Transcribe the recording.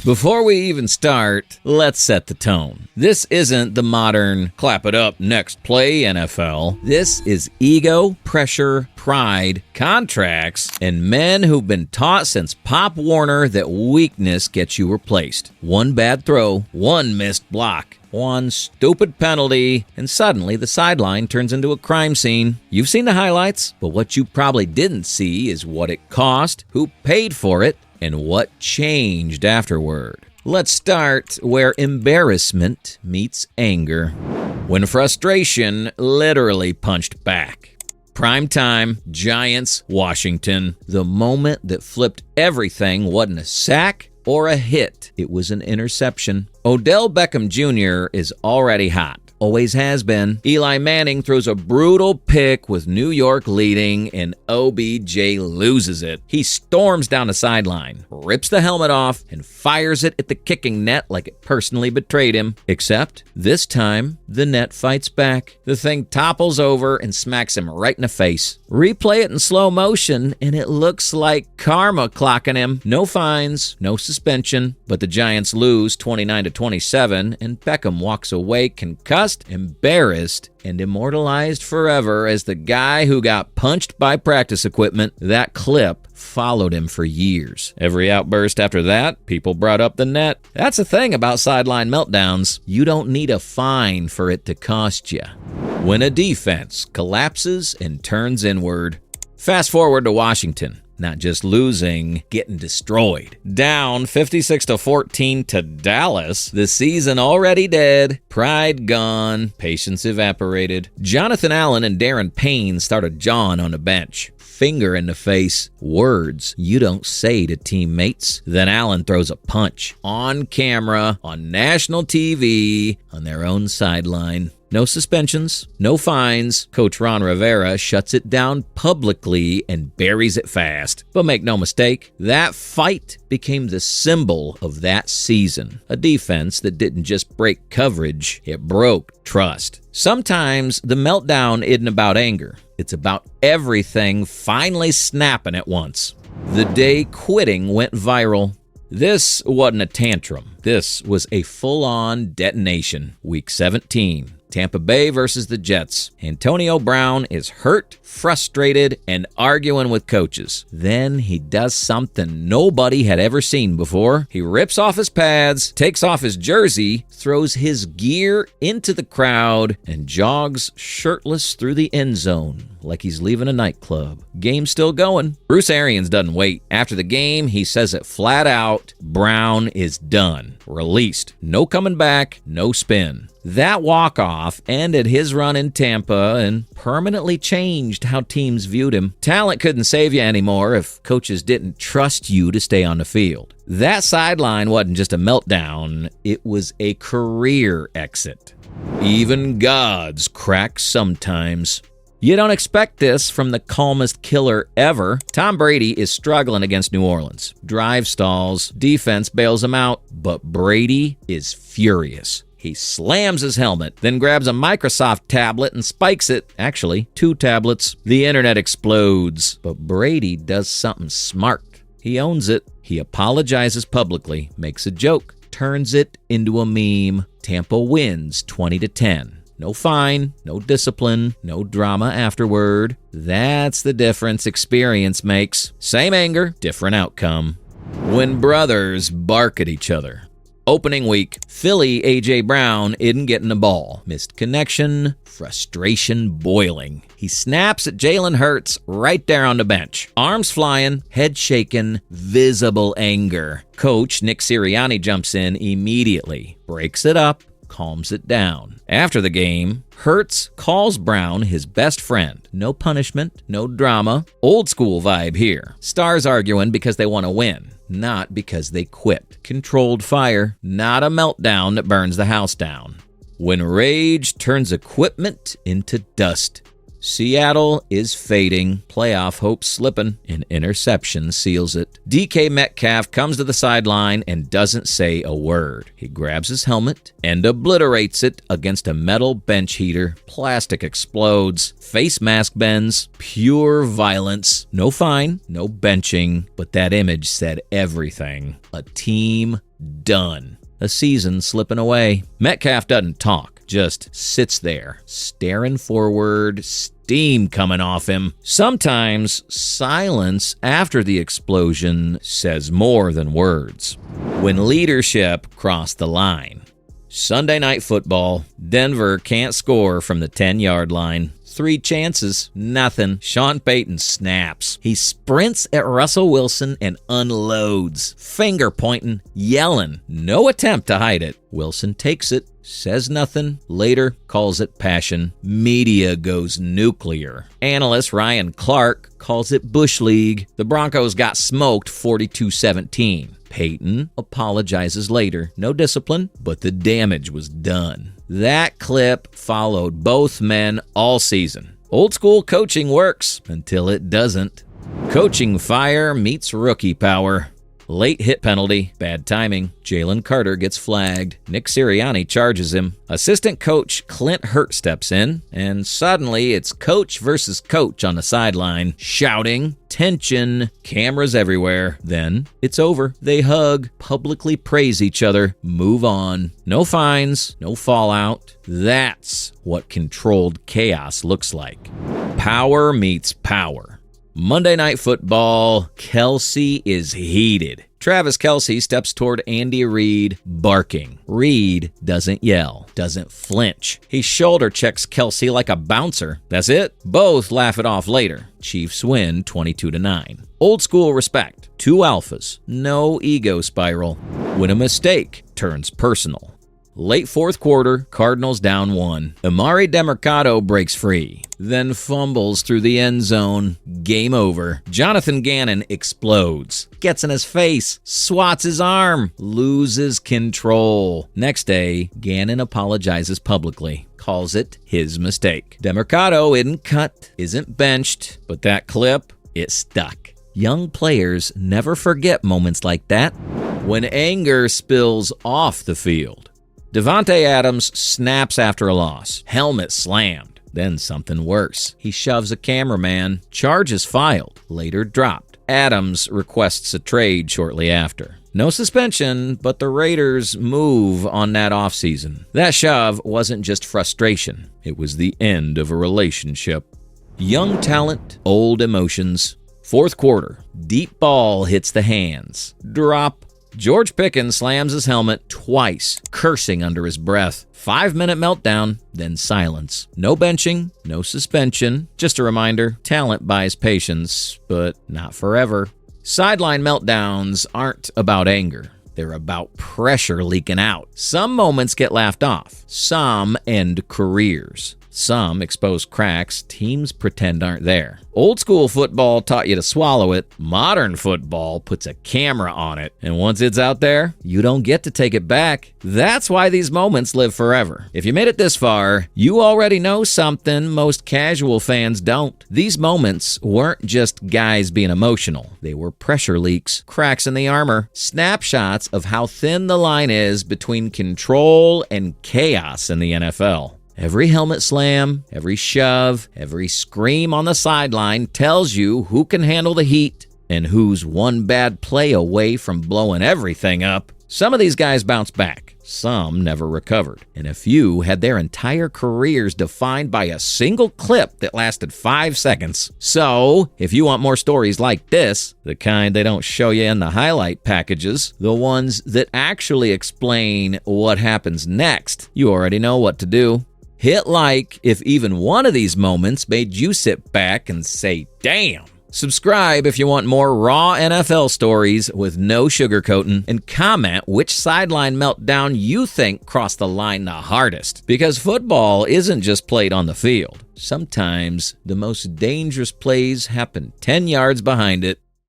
Before we even start, let's set the tone. This isn't the modern clap it up next play NFL. This is ego, pressure, pride, contracts, and men who've been taught since Pop Warner that weakness gets you replaced. One bad throw, one missed block, one stupid penalty, and suddenly the sideline turns into a crime scene. You've seen the highlights, but what you probably didn't see is what it cost, who paid for it, and what changed afterward. Let's start where embarrassment meets anger. When frustration literally punched back. Primetime, Giants, Washington. The moment that flipped everything wasn't a sack or a hit. It was an interception. Odell Beckham Jr. is already hot. Always has been. Eli Manning throws a brutal pick with New York leading, and OBJ loses it. He storms down the sideline, rips the helmet off, and fires it at the kicking net like it personally betrayed him. Except, this time, the net fights back. The thing topples over and smacks him right in the face. Replay it in slow motion, and it looks like karma clocking him. No fines, no suspension, but the Giants lose 29-27, and Beckham walks away concussed, embarrassed, and immortalized forever as the guy who got punched by practice equipment. That clip followed him for years. Every outburst after that, people brought up the net. That's the thing about sideline meltdowns. You don't need a fine for it to cost you. When a defense collapses and turns inward. Fast forward to Washington. Not just losing, getting destroyed. Down 56-14 to Dallas. The season already dead. Pride gone. Patience evaporated. Jonathan Allen and Darren Payne started jawing on the bench. Finger in the face. Words you don't say to teammates. Then Allen throws a punch. On camera, on national TV, on their own sideline. No suspensions, no fines. Coach Ron Rivera shuts it down publicly and buries it fast. But make no mistake, that fight became the symbol of that season. A defense that didn't just break coverage, it broke trust. Sometimes the meltdown isn't about anger. It's about everything finally snapping at once. The day quitting went viral. This wasn't a tantrum. This was a full-on detonation. Week 17. Tampa Bay versus the Jets. Antonio Brown is hurt, frustrated, and arguing with coaches. Then he does something nobody had ever seen before. He rips off his pads, takes off his jersey, throws his gear into the crowd, and jogs shirtless through the end zone like he's leaving a nightclub. Game's still going. Bruce Arians doesn't wait. After the game, he says it flat out. Brown is done. Released. No coming back, no spin. That walk-off ended his run in Tampa and permanently changed how teams viewed him. Talent couldn't save you anymore if coaches didn't trust you to stay on the field. That sideline wasn't just a meltdown, it was a career exit. Even gods crack sometimes. You don't expect this from the calmest killer ever. Tom Brady is struggling against New Orleans. Drive stalls, defense bails him out, but Brady is furious. He slams his helmet, then grabs a Microsoft tablet and spikes it. Actually, 2 tablets. The internet explodes, but Brady does something smart. He owns it. He apologizes publicly, makes a joke, turns it into a meme. Tampa wins 20-10. No fine, no discipline, no drama afterward. That's the difference experience makes. Same anger, different outcome. When brothers bark at each other. Opening week, Philly A.J. Brown isn't getting the ball. Missed connection, frustration boiling. He snaps at Jalen Hurts right there on the bench. Arms flying, head shaking, visible anger. Coach Nick Sirianni jumps in immediately, breaks it up, calms it down. After the game, Hurts calls Brown his best friend. No punishment, no drama. Old school vibe here. Stars arguing because they want to win, not because they quit. Controlled fire, not a meltdown that burns the house down. When rage turns equipment into dust. Seattle is fading, playoff hopes slipping, an interception seals it. DK Metcalf comes to the sideline and doesn't say a word. He grabs his helmet and obliterates it against a metal bench heater. Plastic explodes, face mask bends, pure violence. No fine, no benching, but that image said everything. A team Done. A season slipping away. Metcalf doesn't talk, just sits there, staring forward, steam coming off him. Sometimes silence after the explosion says more than words. When leadership crossed the line. Sunday Night Football. Denver can't score from the 10-yard line. 3 chances, nothing. Sean Payton snaps. He sprints at Russell Wilson and unloads, finger pointing, yelling. No attempt to hide it. Wilson takes it, says nothing, later calls it passion. Media goes nuclear. Analyst Ryan Clark calls it Bush League. The Broncos got smoked 42-17. Payton apologizes later. No discipline, but the damage was done. That clip followed both men all season. Old school coaching works until it doesn't. Coaching fire meets rookie power. Late hit penalty, bad timing. Jalen Carter gets flagged. Nick Sirianni charges him. Assistant coach Clint Hurt steps in, and suddenly it's coach versus coach on the sideline, shouting, tension, cameras everywhere. Then it's over. They hug, publicly praise each other, move on. No fines, no fallout. That's what controlled chaos looks like. Power meets power. Monday Night Football, Kelce is heated. Travis Kelce steps toward Andy Reid, barking. Reid doesn't yell, doesn't flinch. He shoulder checks Kelce like a bouncer. That's it. Both laugh it off later. Chiefs win 22-9. Old school respect. 2 alphas. No ego spiral. When a mistake turns personal. Late fourth quarter, Cardinals down 1. Amari DeMercado breaks free, then fumbles through the end zone. Game over. Jonathan Gannon explodes, gets in his face, swats his arm, loses control. Next day, Gannon apologizes publicly, calls it his mistake. DeMercado isn't cut, isn't benched, but that clip, it stuck. Young players never forget moments like that. When anger spills off the field. Devontae Adams snaps after a loss. Helmet slammed. Then something worse. He shoves a cameraman. Charges filed. Later dropped. Adams requests a trade shortly after. No suspension, but the Raiders move on that offseason. That shove wasn't just frustration. It was the end of a relationship. Young talent, old emotions. Fourth quarter. Deep ball hits the hands. Drop. George Pickens slams his helmet twice, cursing under his breath. 5-minute meltdown, then silence. No benching, no suspension. Just a reminder, talent buys patience, but not forever. Sideline meltdowns aren't about anger. They're about pressure leaking out. Some moments get laughed off. Some end careers. Some expose cracks teams pretend aren't there. Old school football taught you to swallow it. Modern football puts a camera on it. And once it's out there, you don't get to take it back. That's why these moments live forever. If you made it this far, you already know something most casual fans don't. These moments weren't just guys being emotional. They were pressure leaks, cracks in the armor, snapshots of how thin the line is between control and chaos in the NFL. Every helmet slam, every shove, every scream on the sideline tells you who can handle the heat and who's one bad play away from blowing everything up. Some of these guys bounced back. Some never recovered. And a few had their entire careers defined by a single clip that lasted 5 seconds. So, if you want more stories like this, the kind they don't show you in the highlight packages, the ones that actually explain what happens next, you already know what to do. Hit like if even one of these moments made you sit back and say, damn. Subscribe if you want more raw NFL stories with no sugarcoating, and comment which sideline meltdown you think crossed the line the hardest. Because football isn't just played on the field. Sometimes the most dangerous plays happen 10 yards behind it.